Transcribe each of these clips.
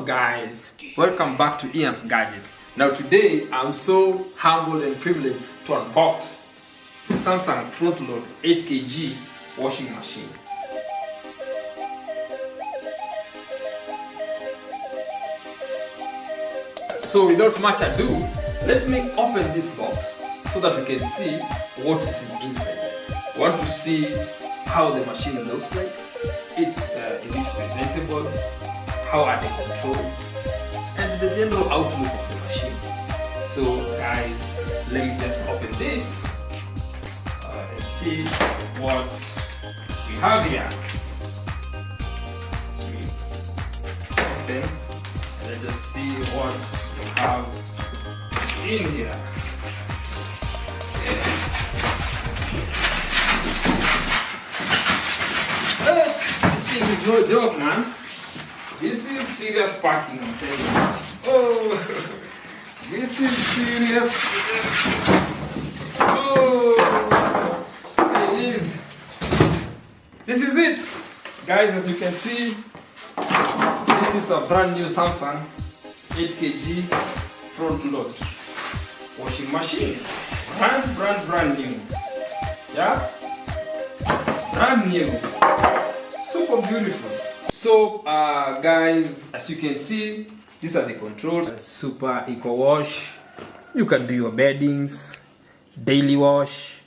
up guys, welcome back to Ian's Gadget. Now today I'm so humbled and privileged to unbox the Samsung front load 8kg washing machine. So without much ado, let me open this box so that we can see what is inside. Want to see how the machine looks like? Is it presentable? How are the controls? And the general outlook of the machine. So guys, let me just open this and see what we have here. Open and let's just see what we have in here. This thing is no joke, man. This is serious packing, I'm telling you. Oh, this is serious. Oh, it is. This is it, guys. As you can see, this is a brand new Samsung 8kg front load washing machine. Brand new. Yeah, brand new. Super beautiful. So guys, as you can see, these are the controls. Super eco wash. You can do your beddings, daily wash,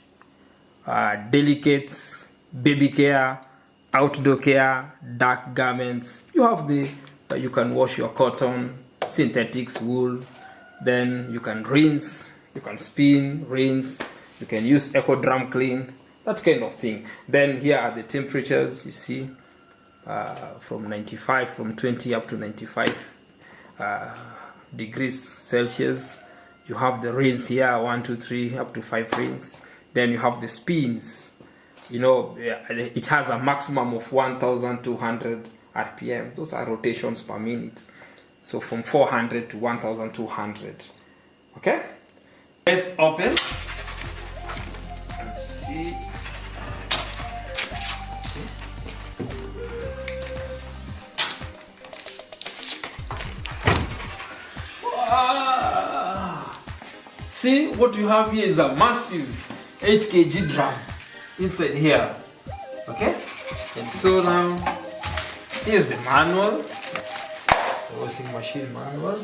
delicates, baby care, outdoor care, dark garments. You have you can wash your cotton, synthetics, wool. Then you can rinse, you can spin, rinse. You can use eco drum clean, that kind of thing. Then here are the temperatures. You see. From 20 up to 95 degrees Celsius. You have the rinse here, 1, 2, 3, up to 5 rinse. Then you have the spins. You know, it has a maximum of 1,200 RPM. Those are rotations per minute. So from 400 to 1,200. Okay? Let's open and see. See, what you have here is a massive 8kg drum inside here. Okay? And so now, here's the manual, the washing machine manual.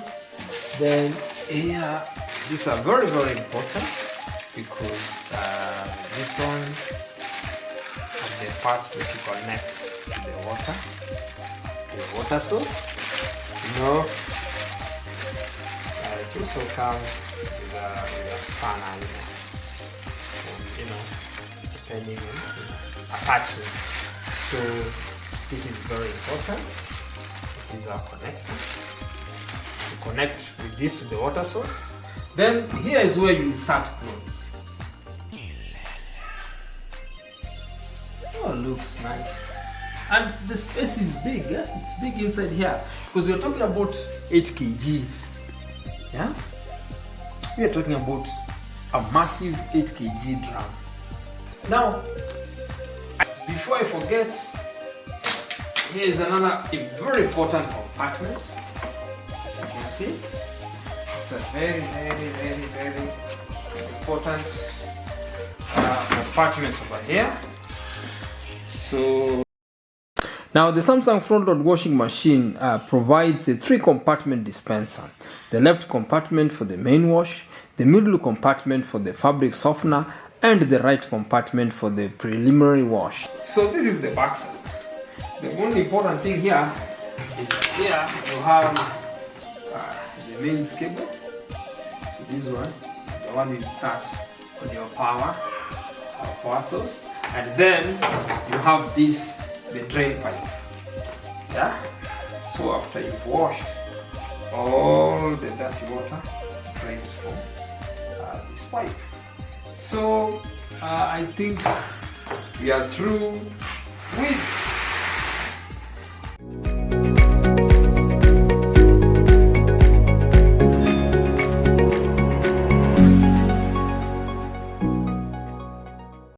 Then here, these are very important because this one are the parts that you connect to the water source. You know, it also comes with a spanner, depending on attaching. So this is very important. It is our connector. You connect with this to the water source. Then here is where you insert clothes. Oh, looks nice. And the space is big. Yeah? It's big inside here because we're talking about 8 kgs. Yeah, we are talking about a massive 8kg drum. Now, before I forget, here is another very important compartment. As you can see, it's a very important compartment over here. So now the Samsung front load washing machine provides a 3-compartment dispenser. The left compartment for the main wash, the middle compartment for the fabric softener, and the right compartment for the preliminary wash. So this is the back side. The only important thing here is here you have the mains cable. So this one, the one you insert on your power source, and then you have this, the drain pipe. Yeah. So after you've washed all the dirty water drains from this pipe. So I think we are through with